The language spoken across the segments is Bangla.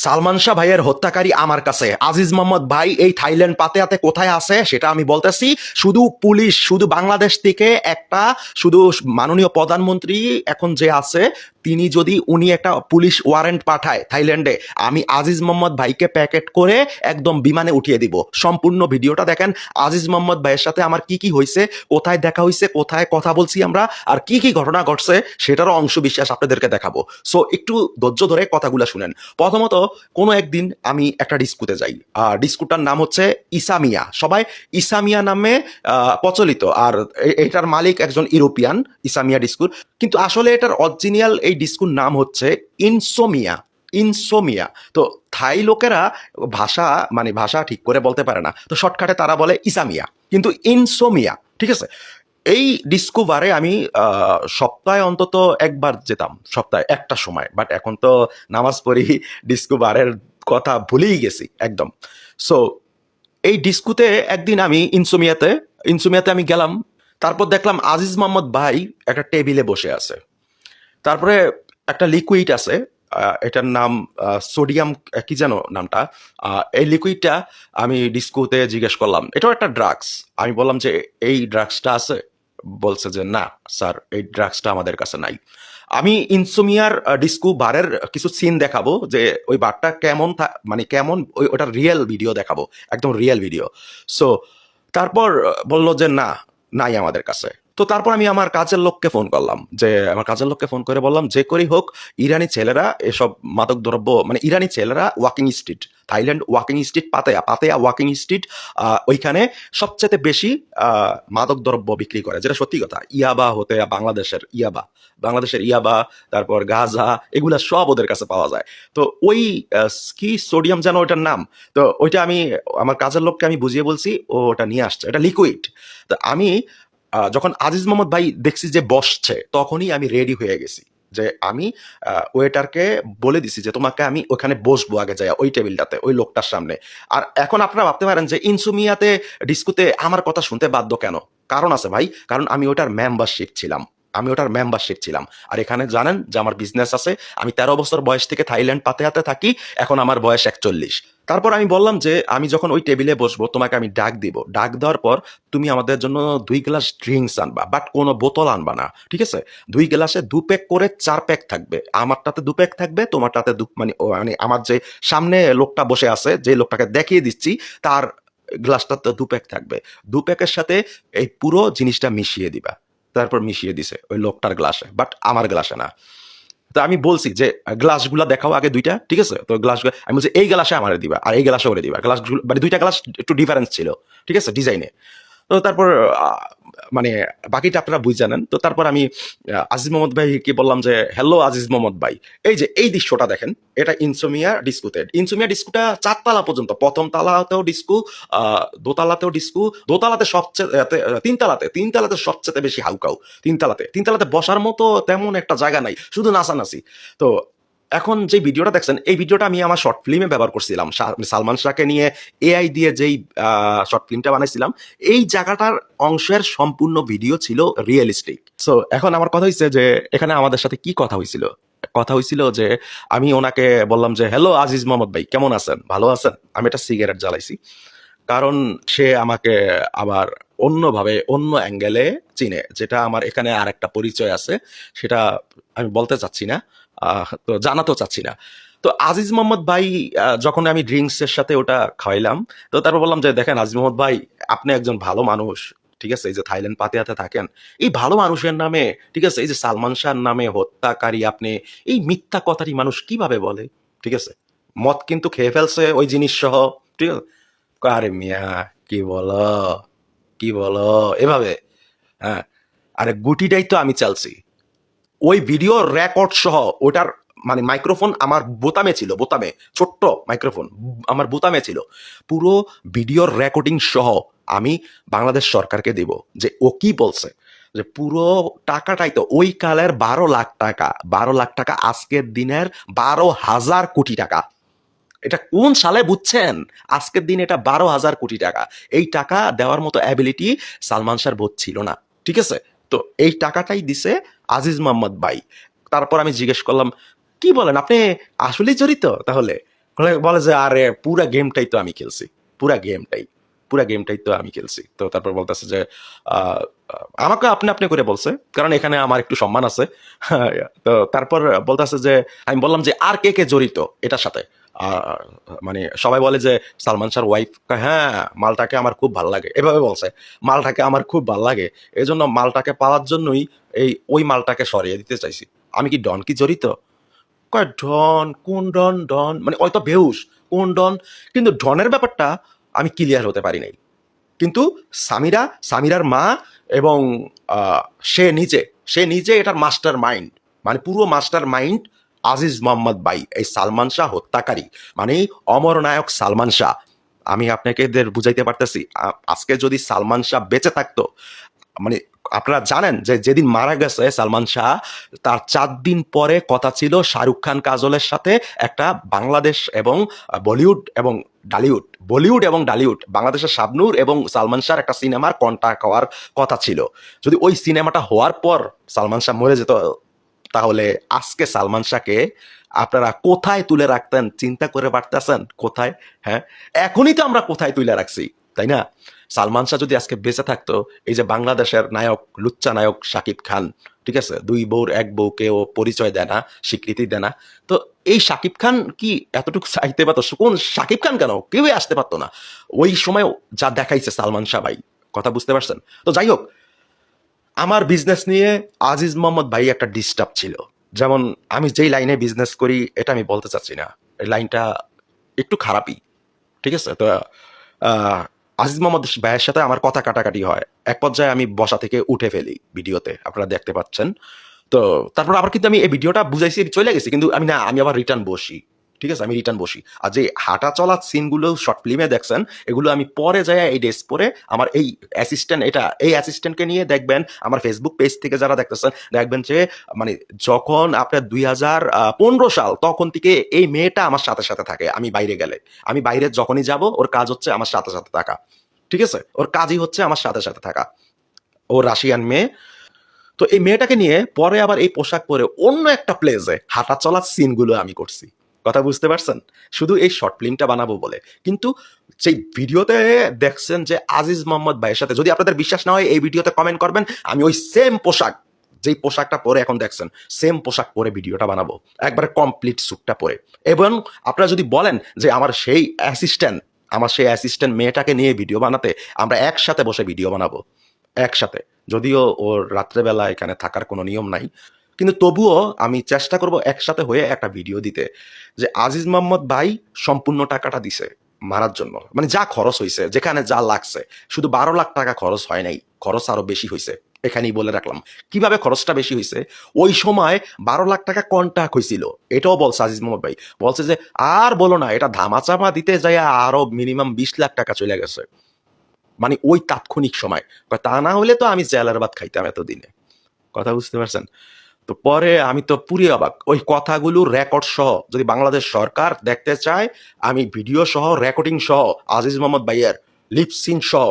সালমান শাহ ভাইয়ের হত্যাকারী আমার কাছে। আজিজ মোহাম্মদ ভাই এই থাইল্যান্ড পাতেয়াতে কোথায় আছে সেটা আমি বলতেছি। শুধু পুলিশ, শুধু বাংলাদেশ থেকে একটা, শুধু মাননীয় প্রধানমন্ত্রী এখন যে আছে তিনি যদি উনি একটা পুলিশ ওয়ারেন্ট পাঠায় থাইল্যান্ডে, আমি আজিজ মোহাম্মদ ভাইকে প্যাকেট করে একদম বিমানে উঠিয়ে দিব। সম্পূর্ণ ভিডিওটা দেখেন। আজিজ মোহাম্মদ ভাইয়ের সাথে আমার কি কি হয়েছে, কোথায় দেখা হয়েছে, কোথায় কথা বলছি আমরা, আর কি কি ঘটনা ঘটছে সেটারও অংশ বিশেষ আপনাদেরকে দেখাবো। সো একটু ধৈর্য ধরে কথাগুলো শুনেন। প্রথমত, কোনো একদিন আমি একটা ডিস্কুতে যাই। ডিস্কুটার নাম হচ্ছে ইসামিয়া। সবাই ইসামিয়া নামে প্রচলিত, আর এটার মালিক একজন ইউরোপিয়ান। ইসামিয়া ডিস্কুর, কিন্তু আসলে এটার অরিজিনাল এই ডিস্কুর নাম হচ্ছে ইনসোমিয়া। ইনসোমিয়া। তো থাই লোকেরা ভাষা ভাষা ঠিক করে বলতে পারে না, তো শর্টকাটে তারা বলে ইসামিয়া, কিন্তু ইনসোমিয়া। ঠিক আছে। এই ডিসকোভারে আমি সপ্তাহে অন্তত একবার যেতাম, সপ্তাহে একটা সময়। বাট এখন তো নামাজ পড়ি, ডিসকোভারের কথা ভুলেই গেছি একদম। সো এই ডিস্কুতে একদিন আমি ইনসোমিয়াতে আমি গেলাম। তারপর দেখলাম আজিজ মোহাম্মদ ভাই একটা টেবিলে বসে আছে। তারপরে একটা লিকুইড আছে, এটার নাম সোডিয়াম, কি যেন নামটা। এই লিকুইডটা আমি ডিস্কোতে জিজ্ঞেস করলাম, এটাও একটা ড্রাগস। আমি বললাম যে এই ড্রাগসটা আছে? বলছে যে না স্যার, এই ড্রাগসটা আমাদের কাছে নাই। আমি ইনসোমিয়ার ডিস্কো বারের কিছু সিন দেখাবো, যে ওই বারটা কেমন কেমন, ওটার রিয়েল ভিডিও দেখাবো, একদম রিয়েল ভিডিও। সো তারপর বলল যে না, নাই আমাদের কাছে। তো তারপর আমি আমার কাজের লোককে ফোন করলাম, যে আমার কাজের লোককে ফোন করে বললাম যে করেই হোক ইরানি ছেলেরা এসব মাদক দ্রব্য, ইরানি ছেলেরা walking street, Thailand walking street, Pattaya walking street, ওইখানে সবচেয়ে বেশি মাদক দ্রব্য বিক্রি করে, যেটা সত্যি কথা। ইয়াবা হতে বাংলাদেশের ইয়াবা, তারপর গাঁজা, এগুলা সব ওদের কাছে পাওয়া যায়। তো ওই কি সোডিয়াম যেন ওইটার নাম, তো ওইটা আমি আমার কাজের লোককে আমি বুঝিয়ে বলছি, ও ওটা নিয়ে আসছে, এটা লিকুইড। তো আমি যখন আজিজ মোহাম্মদ ভাই দেখছি যে বসছে, তখনই আমি রেডি হয়ে গেছি, যে আমি ওয়েটারকে বলে দিছি যে তোমাকে আমি ওখানে বসবো আগে যাই, ওই টেবিলটাতে, ওই লোকটার সামনে। আর এখন আপনারা ভাবতে পারেন যে ইনসুমিয়াতে ডিস্কোতে আমার কথা শুনতে বাধ্য কেন? কারণ আছে ভাই, কারণ আমি ওটার মেম্বারশিপ ছিলাম। আর এখানে জানেন যে আমার বিজনেস আছে। আমি 13 বছর বয়স থেকে থাইল্যান্ড পাতেয়াতে থাকি, এখন আমার বয়স 41। তারপর আমি বললাম যে আমি যখন ওই টেবিলে বসবো তোমাকে আমি ডাক দিব, ডাক দেওয়ার পর তুমি আমাদের জন্য 2 গ্লাস ড্রিঙ্কস আনবা, বাট কোনো বোতল আনবা না, ঠিক আছে? 2 গ্লাসে 2 প্যাক করে 4 প্যাক থাকবে। আমারটাতে 2 প্যাক থাকবে, তোমারটাতে আমার যে সামনে লোকটা বসে আছে, যে লোকটাকে দেখিয়ে দিচ্ছি, তার গ্লাসটাতে 2 প্যাক থাকবে। 2 প্যাকের সাথে এই পুরো জিনিসটা মিশিয়ে দিবা। তারপর মিশিয়ে দিছে ওই লোকটার গ্লাসে, বাট আমার গ্লাসে না। তো আমি বলছি যে গ্লাসগুলা দেখাও আগে 2টা, ঠিক আছে? তো গ্লাসগুলো আমি বলছি এই গ্লাসে আমারে দিবা, আর এই গ্লাসে ওরে দিবা। গ্লাসগুলো 2টা গ্লাস একটু ডিফারেন্স ছিল, ঠিক আছে, ডিজাইনে। তো তারপর মানে বাকিটা আপনারা বুঝ জানেন। তো তারপর আমি আজিজ মোহাম্মদ ভাইকে বললাম যে হ্যালো আজিজ মোহাম্মদ ভাই, এই যে এই দৃশ্যটা দেখেন, এটা ইনসোমিয়া ডিস্কোতে। ইনসোমিয়া ডিস্কোটা 4 তালা পর্যন্ত, প্রথম তালাতেও ডিস্কো, দোতলাতেও ডিস্কো, দোতলাতে সবচেয়ে, 3 তালাতে সবচেয়ে বেশি হাউকাউ। 3 তালাতে বসার মতো তেমন একটা জায়গা নাই, শুধু নাচানাচি। তো এখন যে ভিডিওটা দেখছেন, এই ভিডিওটা আমি আমার শর্ট ফিল্মে ব্যবহার করছিলাম, সালমান শাহকে নিয়ে এআই দিয়ে যেই শর্ট ফিল্মটা বানাইছিলাম, এই জায়গাটার অংশের সম্পূর্ণ ভিডিও ছিল রিয়েলিস্টিক। সো এখন আমার কথা হয়েছে যে এখানে আমাদের সাথে কি কথা হয়েছিল যে আমি ওনাকে বললাম যে হ্যালো আজিজ মোহাম্মদ ভাই, কেমন আছেন, ভালো আছেন? আমি একটা সিগারেট জ্বালাইছি, কারণ সে আমাকে আবার অন্যভাবে, অন্য অ্যাঙ্গেলে চিনে, যেটা আমার এখানে আর একটা পরিচয় আছে, সেটা আমি বলতে চাচ্ছি না, তো জানাতেও চাচ্ছি না। তো আজিজ মোহাম্মদ ভাই যখন আমি ড্রিঙ্কস এর সাথে ওটা খাওয়াইলাম, তো তারপর বললাম যে দেখেন আজিজ মোহাম্মদ ভাই, আপনি একজন ভালো মানুষ, ঠিক আছে? এই যে থাইল্যান্ড পাতিয়াতে থাকেন, এই ভালো মানুষের নামে, ঠিক আছে, এই যে সালমান শাহর নামে হত্যাকারী আপনি, এই মিথ্যা কথাটি মানুষ কিভাবে বলে? ঠিক আছে, মদ কিন্তু খেয়ে ফেলছে ওই জিনিস সহ, ঠিক আছে? আরে মিয়া, কি বলো, কি বলো এভাবে? হ্যাঁ, আরে গুটিটাই তো আমি চালছি। ওই ভিডিও রেকর্ড সহ ওটার মাইক্রোফোন আমার বোতামে ছিল, বোতামে, ছোট্ট মাইক্রোফোন আমার বোতামে ছিল। পুরো ভিডিওর রেকর্ডিং সহ আমি বাংলাদেশ সরকারকে দেব, যে ও কি বলছে, যে পুরো টাকাটাই তো ওই কালের 12 লাখ টাকা, 12 লাখ টাকা আজকের দিনের 12,000 কোটি টাকা। এটা কোন সালে বুঝছেন? আজকের দিন এটা 12,000 কোটি টাকা। এই টাকা দেওয়ার মতো অ্যাবিলিটি সালমান শাহর বোধ ছিল না, ঠিক আছে? তো এই টাকাটাই দিছে আজিজ মোহাম্মদ ভাই। তারপর আমি জিজ্ঞেস করলাম, কি বলেন আপনি আসলেই জড়িত তাহলে? বলে যে আরে পুরা গেমটাই তো আমি খেলছি, পুরা গেমটাই পুরা গেমটাই তো আমি খেলছি। তো তারপর বলতেছে যে আহ, আমাকে আপনি আপনি করে বলছে, কারণ এখানে আমার একটু সম্মান আছে। তো তারপর বলতেছে যে, আমি বললাম যে আর কে কে জড়িত এটার সাথে। আহ, মানে সবাই বলে যে সালমান শাহর ওয়াইফ। হ্যাঁ, মালটাকে আমার খুব ভাল লাগে, এভাবে বলছে। মালটাকে আমার খুব ভাল লাগে, এই জন্য মালটাকে পাওয়ার জন্যই ওই মালটাকে সরিয়ে দিতে চাইছি। আমি কি ডন কি জড়িত? কয় ডন, কোন ডন? ডন মানে ওই তো বেহুশ, কোন ডন? কিন্তু ডনের ব্যাপারটা আমি ক্লিয়ার হতে পারি নাই। কিন্তু সামিরার মা এবং আহ, সে নিজে সে নিজে এটার মাস্টার মাইন্ড, মানে পুরো মাস্টার মাইন্ড আজিজ মোহাম্মদ বাই, এই সালমান শাহ হত্যাকারী, মানে অমর নায়ক সালমান শাহ। আমি আপনাকে এদের বুঝাইতে পারতেছি, আজকে যদি সালমান শাহ বেঁচে থাকতো, মানে আপনারা জানেন যে যেদিন মারা গেছে সালমান শাহ, তার 4 দিন পরে কথা ছিল শাহরুখ খান কাজলের সাথে একটা বাংলাদেশ এবং বলিউড এবং ডালিউড, বলিউড এবং ডালিউড, বাংলাদেশের শাবনূর এবং সালমান শাহর একটা সিনেমার কন্ট্রাক্ট হওয়ার কথা ছিল। যদি ওই সিনেমাটা হওয়ার পর সালমান শাহ মরে যেত, তাহলে আজকে সালমান শাহকে আপনারা কোথায় তুলে রাখতেন চিন্তা করে পারতেছেন? কোথায়? হ্যাঁ, এখনই তো আমরা কোথায় তুলে রাখছি, তাই না? সালমান শাহ যদি আজকে বেঁচে থাকতো, এই যে বাংলাদেশের নায়ক, লুচ্চা নায়ক শাকিব খান, ঠিক আছে, 2 বউর 1 বউকে ও পরিচয় দেয় না, স্বীকৃতি দেয় না। তো এই শাকিব খান কি এতটুকু চাইতে পারতো? কোন শাকিব খান, কেন কেউই আসতে পারতো না ওই সময় যা দেখাইছে সালমান শাহ ভাই। কথা বুঝতে পারছেন? তো যাই হোক, আমার বিজনেস নিয়ে আজিজ মোহাম্মদ ভাই একটা ডিস্টার্ব ছিল। যেমন আমি যেই লাইনে বিজনেস করি, এটা আমি বলতে চাচ্ছি না, এই লাইনটা একটু খারাপই, ঠিক আছে? তো আহ, আজিজ মোহাম্মদ ভাইয়ের সাথে আমার কথা কাটাকাটি হয়, এক পর্যায়ে আমি বসা থেকে উঠে ফেলি, ভিডিওতে আপনারা দেখতে পাচ্ছেন। তো তারপর আবার কিন্তু আমি এই ভিডিওটা বুঝাইছি, চলে গেছি, কিন্তু আমি আবার রিটার্ন বসি, ঠিক আছে, আমি রিটার্ন বসি। আর যে হাঁটা চলার সিনগুলো শর্ট ফিল্মে দেখছেন, এগুলো আমি পরে যাই এই ড্রেস পরে আমার এই অ্যাসিস্ট্যান্ট, এই অ্যাসিস্ট্যান্টকে নিয়ে দেখবেন আমার ফেসবুক পেজ থেকে যারা দেখতেছেন, দেখবেন যে মানে যখন আপনার 2015 সাল, তখন থেকে এই মেয়েটা আমার সাথে সাথে থাকে। আমি বাইরে গেলে, আমি বাইরে যখনই যাব, ওর কাজ হচ্ছে আমার সাথে সাথে থাকা, ঠিক আছে, ওর কাজই হচ্ছে আমার সাথে সাথে থাকা। ও রাশিয়ান মেয়ে। তো এই মেয়েটাকে নিয়ে পরে আবার এই পোশাক পরে অন্য একটা প্লেসে হাঁটা চলার সিনগুলো আমি করছি। কথা বুঝতে পারছেন? শুধু এই শর্ট ফিল্মটা বানাবো বলে। কিন্তু সেই ভিডিওতে দেখছেন যে আজিজ মোহাম্মদ ভাইয়ের সাথে, যদি আপনাদের বিশ্বাস না হয় এই ভিডিওতে কমেন্ট করবেন, আমি ওই সেম পোশাক, যেই পোশাকটা পরে এখন দেখছেন, সেম পোশাক পরে ভিডিওটা বানাবো, একবারে কমপ্লিট স্যুটটা পরে। এবং আপনারা যদি বলেন যে আমার সেই অ্যাসিস্ট্যান্ট মেয়েটাকে নিয়ে ভিডিও বানাতে, আমরা একসাথে বসে ভিডিও বানাবো, একসাথে। যদিও ওর রাত্রেবেলা এখানে থাকার কোনো নিয়ম নাই, কিন্তু তবুও আমি চেষ্টা করব একসাথে হয়ে একটা ভিডিও দিতে। যে আজিজ মোহাম্মদ ভাই সম্পূর্ণ টাকাটা দিছে মারার জন্য, মানে যা খরচ হয়েছে, যেখানে যা লাগছে, শুধু 12 লাখ টাকা খরচ হয় নাই, খরচ আরো বেশি হয়েছে। এখানেই বলে রাখলাম কিভাবে খরচটা বেশি হয়েছে। ওই সময় 12 লাখ টাকা কন্ট্রাক্ট হয়েছিল, এটাও বলছে আজিজ মোহাম্মদ ভাই। বলছে যে আর বলো না, এটা ধামাচাপা দিতে যায় আরো মিনিমাম 20 লাখ টাকা চলে গেছে, মানে ওই তাৎক্ষণিক সময়। তা না হলে তো আমি জেলার ভাত খাইতাম এতদিনে। কথা বুঝতে পারছেন? তো পরে আমি তো পুরি অবাক, ওই কথাগুলো রেকর্ড সহ যদি বাংলাদেশ সরকার দেখতে চায়, আমি ভিডিও সহ, রেকর্ডিং সহ, আজিজ মোহাম্মদ ভাইয়ের লিপসিন সহ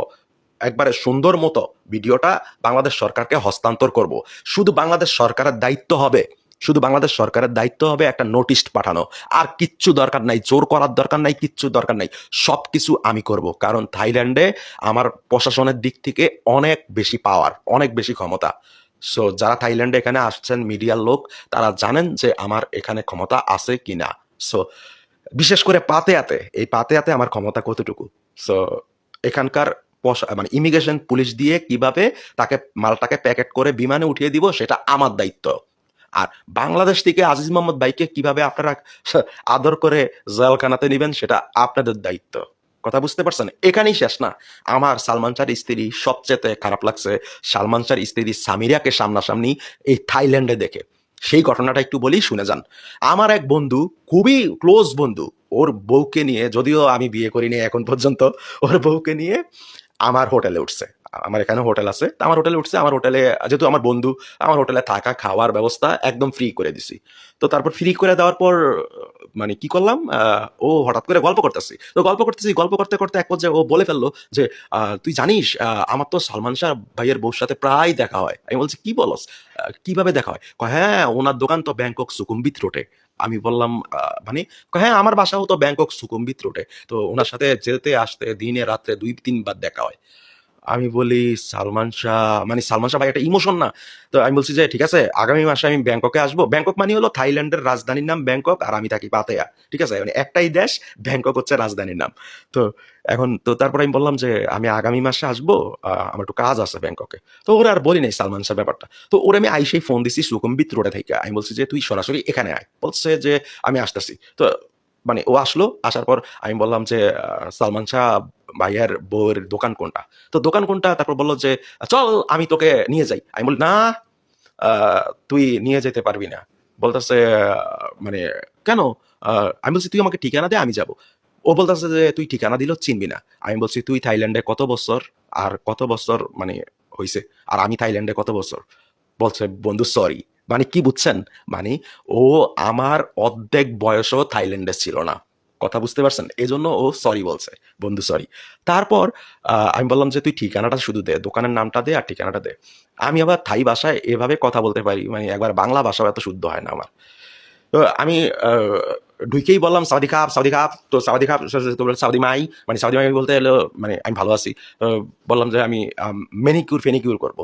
একবারে সুন্দর মতো ভিডিওটা বাংলাদেশ সরকারকে হস্তান্তর করব। শুধু বাংলাদেশ সরকারের দায়িত্ব হবে, শুধু বাংলাদেশ সরকারের দায়িত্ব হবে একটা নোটিশ পাঠানো। আর কিচ্ছু দরকার নাই, জোর করার দরকার নাই, কিচ্ছু দরকার নাই, সব কিছু আমি করব। কারণ থাইল্যান্ডে আমার প্রশাসনের দিক থেকে অনেক বেশি পাওয়ার, অনেক বেশি ক্ষমতা। সো যারা থাইল্যান্ডে এখানে আসছেন মিডিয়ার লোক, তারা জানেন যে আমার এখানে ক্ষমতা আছে কিনা। সো বিশেষ করে পাতেয়াতে, এই পাতেয়াতে আমার ক্ষমতা কতটুকু। সো এখানকার মানে ইমিগ্রেশন পুলিশ দিয়ে কিভাবে তাকে, মালটাকে প্যাকেট করে বিমানে উঠিয়ে দিব, সেটা আমার দায়িত্ব। আর বাংলাদেশ থেকে আজিজ মোহাম্মদ ভাইকে কিভাবে আপনারা আদর করে জেলখানাতে নিবেন, সেটা আপনাদের দায়িত্ব। কথা বুঝতে পারছেন? এখানেই শেষ না। আমার সালমান শাহর স্ত্রী সবচেয়ে খারাপ লাগছে সালমান শাহর স্ত্রী সামিরাকে সামনাসামনি এই থাইল্যান্ডে দেখে। সেই ঘটনাটা একটু বলি, শুনে যান। আমার এক বন্ধু, খুবই ক্লোজ বন্ধু, ওর বউকে নিয়ে, যদিও আমি বিয়ে করিনি এখন পর্যন্ত, ওর বউকে নিয়ে আমার হোটেলে উঠছে। আমার এখানে হোটেল আছে, তো আমার হোটেলে উঠছে। আমার হোটেলে, যেহেতু আমার বন্ধু, আমার হোটেলে থাকা খাওয়ার ব্যবস্থা একদম ফ্রি করে দিছি। তো তারপর ফ্রি করে দেওয়ার পর মানে কি করলাম, ও হঠাৎ করে গল্প করতেছি, তো গল্প করতেছি, গল্প করতে করতে এক পর্যায়ে ও বলে ফেললো যে তুই জানিস আমার তো সালমান শাহ ভাইয়ের বউর সাথে প্রায় দেখা হয়। আমি বলছি কি বলস, কিভাবে দেখা হয়? কয়, হ্যাঁ, ওনার দোকান তো ব্যাংকক সুকুম্বিত রোডে। আমি বললাম মানে হ্যাঁ আমার বাসাও তো ব্যাংকক সুকুম্বিত রোডে, তো ওনার সাথে যেতে আসতে দিনে রাত্রে ২-৩ বার দেখা হয়। আমি বলি সালমান শাহ, মানে সালমান শাহ ভাই একটা ইমোশন না? তো আমি বলছি যে ঠিক আছে আগামী মাসে আমি ব্যাংককে আসবো। ব্যাংকক মানে হলো থাইল্যান্ডের রাজধানীর নাম ব্যাংকক, আর আমি থাকি পাতায়া। ঠিক আছে? মানে একটাই দেশ, ব্যাংকক হচ্ছে রাজধানীর নাম। তো এখন তো তারপরে আমি বললাম যে আমি আগামী মাসে আসবো, আমার একটু কাজ আছে ব্যাংককে। তো ওরা আর বলি নাই সালমান শাহ ব্যাপারটা। তো ওরে আমি আইসেই ফোন দিছি সুকুম্বিত রোডে থেকে। আমি বলছি যে তুই সরাসরি এখানে আয়। বলছে যে আমি আসতেছি। তো মানে ও আসলো, আসার পর আমি বললাম যে সালমান শাহ ভাইয়ের বউয়ের দোকান কোনটা? তো দোকান কোনটা? তারপর বলল যে চল আমি তোকে নিয়ে যাই। আমি বলি না, তুই নিয়ে যেতে পারবি না। বলতেছে মানে কেন? আমি বলছি তুই আমাকে ঠিকানা দে, আমি যাব। ও বলতেছে যে তুই ঠিকানা দিলেও চিনবি না। আমি বলছি তুই থাইল্যান্ডে কত বছর, আর কত বছর মানে হইছে, আর আমি থাইল্যান্ডে কত বছর? বলছে বন্ধু সরি। মানে কি বুঝছেন? মানে ও আমার অর্ধেক বয়সও থাইল্যান্ডে ছিল না। কথা বুঝতে পারছেন? এজন্য ও সরি বলছে। বন্ধু সরি। তারপর আমি বললাম যে তুই ঠিকানাটা শুধু দে, দোকানের নামটা দে আর ঠিকানাটা দে। আমি আবার থাই ভাষায় এভাবে কথা বলতে পারি, মানে একবার বাংলা ভাষাও এত শুদ্ধ হয় না আমার। তো আমি ঢুকেই বললাম সাউদি খাপ, সাউদি খাপ। তো সাউদি খাপ তো বলে সাউদি মাই, মানে সাউদি মাই বলতে হলো মানে আমি ভালো আছি। তো বললাম যে আমি ম্যানিকিউর ফেনিকিউর করব।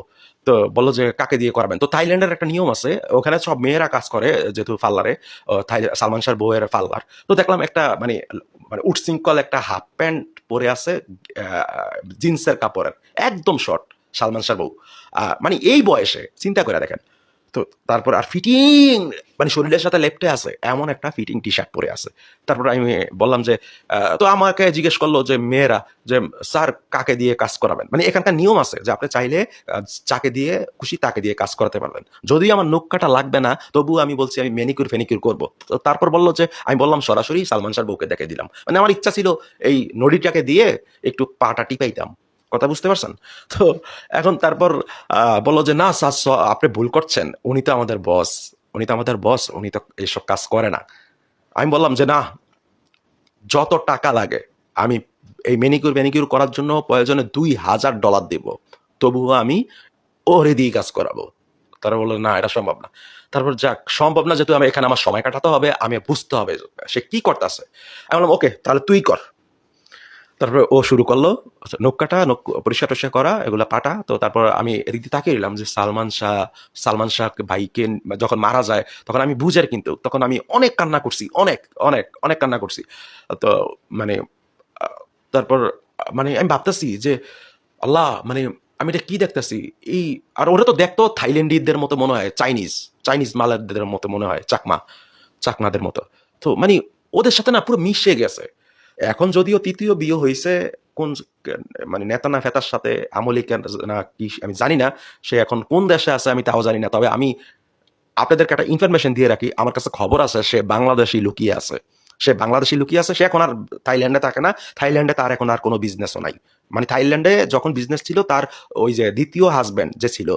তো বলল যে কাকে দিয়ে করাবেন? তো থাইল্যান্ডের একটা নিয়ম আছে, ওখানে সব মেয়েরা কাজ করে যেহেতু পার্লারে, সালমান শাহর বউয়ের পার্লার। তো দেখলাম একটা মানে মানে উটশৃঙ্খল একটা হাফ প্যান্ট পরে আছে, জিন্সের কাপড়ের, একদম শর্ট, সালমান শাহর বউ। মানে এই বয়সে চিন্তা করে দেখেন। তো তারপর আর ফিটিং, মানে শরীরের সাথে লেপ্টে আছে এমন একটা ফিটিং টি শার্ট পরে আছে। তারপর আমি বললাম যে তো আমাকে জিজ্ঞেস করলো যে মেয়েরা যে স্যার কাকে দিয়ে কাজ করাবেন? মানে এখানকার নিয়ম আছে যে আপনি চাইলে যাকে দিয়ে খুশি তাকে দিয়ে কাজ করাতে পারবেন। যদি আমার নখ কাটা লাগবে না তবুও আমি বলছি আমি ম্যানিকিউর ফেনিকিউর করব। তো তারপর বলল যে আমি বললাম সরাসরি সালমান শাহর বউকে দেখে দিলাম। মানে আমার ইচ্ছা ছিল এই নড়িটাকে দিয়ে একটু পাটা টিপাইতাম। কথা বুঝতে পারছেন? তো এখন তারপর বলল যে না স্যার আপনি ভুল করছেন, উনি তো আমাদের বস, উনি তো আমাদের বস, উনি তো এইসব কাজ করে না। আমি বললাম যে না, যত টাকা লাগে আমি এই ম্যানিকিউর ম্যানিকিউর করার জন্য প্রয়োজনে $২,০০০ দেব, তবুও আমি ওরে দিয়ে কাজ করাবো। তারা বললো না এটা সম্ভব না। তারপর যাক সম্ভব না যেহেতু আমি এখানে আমার সময় কাটাতে হবে, আমি বুঝতে হবে সে কি করতেছে। আমি বললাম ওকে তাহলে তুই কর। তারপরে ও শুরু করলো নখ কাটা, নখ পরিষ্কার টরিষ্কার করা, এগুলা কাটা। তো তারপর আমি এদিক দিয়ে তাকিয়ে রইলাম যে সালমান শাহ ভাইকে যখন মারা যায় তখন আমি বুঝের, কিন্তু তখন আমি অনেক কান্না করছি, অনেক অনেক অনেক কান্না করছি। তো মানে তারপর মানে আমি ভাবতেছি যে আল্লাহ, মানে আমি এটা কি দেখতেছি? এই আর ওরা তো দেখতো থাইল্যান্ডিদের মতো মনে হয়, চাইনিজ চাইনিজ মালাদের মতো মনে হয়, চাকমাদের মতো। তো মানে ওদের সাথে না পুরো মিশে গেছে। এখন যদিও তৃতীয় বিয়ে হইছে কোন মানে নেতা না ফেতার সাথে, আমলিক না কি আমি জানি না। সে এখন কোন দেশে আছে আমি তাও জানি না। তবে আমি আপনাদেরকে একটা ইনফরমেশন দিয়ে রাখি। আমার কাছে খবর আছে সে বাংলাদেশী লুকিয়ে আছে। সে বাংলাদেশী লুকিয়ে আছে। সে এখন আর থাইল্যান্ডে থাকে না। থাইল্যান্ডে তার এখন আর কোনো বিজনেসও নাই। মানে থাইল্যান্ডে যখন বিজনেস ছিল তার ওই যে ২য় হাসব্যান্ড যে ছিল,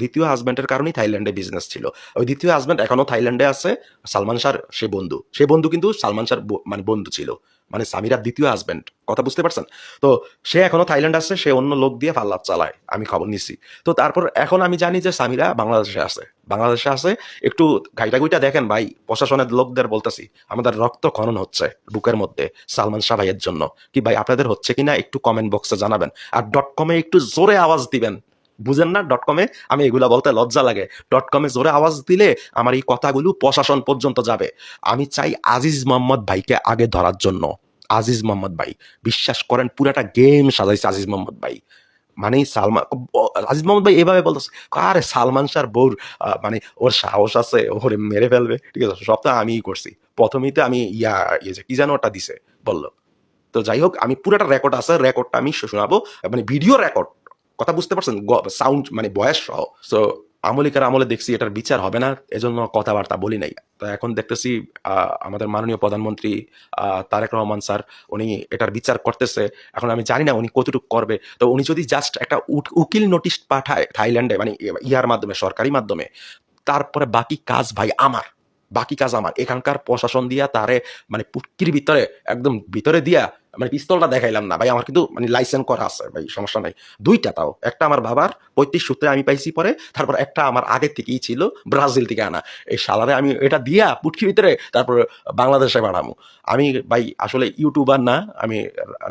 ২য় হাসব্যান্ডের কারণেই থাইল্যান্ডে বিজনেস ছিল। ওই ২য় হাসব্যান্ড এখনো থাইল্যান্ডে আছে। সালমান শাহর সে বন্ধু। সে বন্ধু কিন্তু সালমান শাহর মানে বন্ধু ছিল। মানে সামিরার ২য় হাসব্যান্ড। কথা বুঝতে পারছেন? তো সে এখনো থাইল্যান্ডে আছে। সে অন্য লোক দিয়ে পাল্লাপ চালায়। আমি খবর নিছি। তো তারপর এখন আমি জানি যে সামিরা বাংলাদেশে আছে। বাংলাদেশে আছে। একটু ঘাইটাঘুইটা দেখেন ভাই, প্রশাসনের লোকদের বলতেছি। আমাদের রক্ত খনন হচ্ছে বুকের মধ্যে সালমান শাহ ভাইয়ের জন্য। কি ভাই আপনাদের হচ্ছে কিনা একটু কমেন্ট বক্সে জানাবেন। আর .com-এ একটু জোরে আওয়াজ দিবেন। বুঝেন না .com-এ? আমি এগুলা বলতে লজ্জা লাগে। .com-এ জোরে আওয়াজ দিলে আমার এই কথাগুলো প্রশাসন পর্যন্ত যাবে। আমি চাই আজিজ মোহাম্মদ ভাইকে আগে ধরার জন্য। আজিজ মোহাম্মদ ভাই, বিশ্বাস করেন পুরাটা গেম সাজাইছে আজিজ মোহাম্মদ ভাই। মানে আজিজ মোহাম্মদ ভাই এভাবে বলতেছে, আরে সালমান শাহর বউর মানে ওর সাহস আছে, ওরে মেরে ফেলবে। ঠিক আছে? সব তো আমিই করছি। প্রথমেই তো আমি ইয়ে যে কি যেন ওটা দিছে বলল। তো যাই হোক আমি পুরাটা রেকর্ড আছে, রেকর্ডটা আমি শোনাবো। মানে ভিডিও রেকর্ড। কথা বুঝতে পারছেন? সাউন্ড মানে বয়স সহ। সো আমলিকার আমলে দেখছি এটার বিচার হবে না, এজন্য কথাবার্তা বলি নাই। তো এখন দেখতেছি আমাদের মাননীয় প্রধানমন্ত্রী তারেক রহমান স্যার উনি এটার বিচার করতেছে। এখন আমি জানি না উনি কতটুকু করবে। তো উনি যদি জাস্ট একটা উকিল নোটিশ পাঠায় থাইল্যান্ডে, মানে ইয়ার মাধ্যমে, সরকারি মাধ্যমে, তারপরে বাকি কাজ ভাই আমার। বাকি কাজ আমার। এখানকার প্রশাসন দিয়া তারে মানে পুটকির ভিতরে একদম ভিতরে দিয়া মানে পিস্তলটা দেখাইলাম না ভাই, আমার কিন্তু মানে লাইসেন্স করা আছে ভাই, সমস্যা নাই। ২ টা তাও। একটা আমার বাবার পৈতৃক সূত্রে আমি পাইছি পরে, তারপর একটা আমার আগে থেকেই ছিল ব্রাজিল থেকে আনা। এই শালারে আমি এটা দিয়া পুটকির ভিতরে তারপর বাংলাদেশে পাঠামু। আমি ভাই আসলে ইউটিউবার না, আমি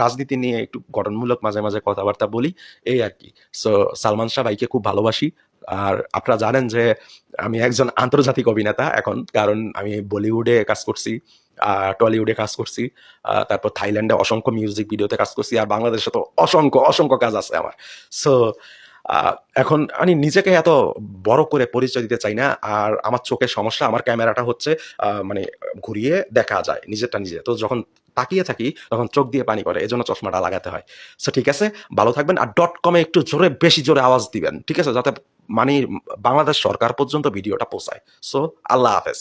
রাজনীতি নিয়ে একটু গঠনমূলক মাঝে, মাঝে কথাবার্তা বলি, এই আরকি। সো সালমান শাহ ভাইকে খুব ভালোবাসি। আর আপনারা জানেন যে আমি একজন আন্তর্জাতিক অভিনেতা এখন, কারণ আমি বলিউডে কাজ করছি, টলিউডে কাজ করছি, তারপর থাইল্যান্ডে অসংখ্য মিউজিক ভিডিওতে কাজ করছি, আর বাংলাদেশে তো অসংখ্য অসংখ্য কাজ আছে আমার। সো এখন আমি নিজেকে এত বড় করে পরিচয় দিতে চাই না। আর আমার চোখের সমস্যা, আমার ক্যামেরাটা হচ্ছে মানে ঘুরিয়ে দেখা যায় নিজেরটা নিজে, তো যখন তাকিয়ে থাকি তখন চোখ দিয়ে পানি পড়ে, এজন্য চশমাটা লাগাতে হয়। সো ঠিক আছে, ভালো থাকবেন। আর ডট কমে একটু জোরে, বেশি জোরে আওয়াজ দিবেন, ঠিক আছে, যাতে মানে বাংলাদেশ সরকার পর্যন্ত ভিডিওটা পৌঁছায়। সো আল্লাহ হাফেজ।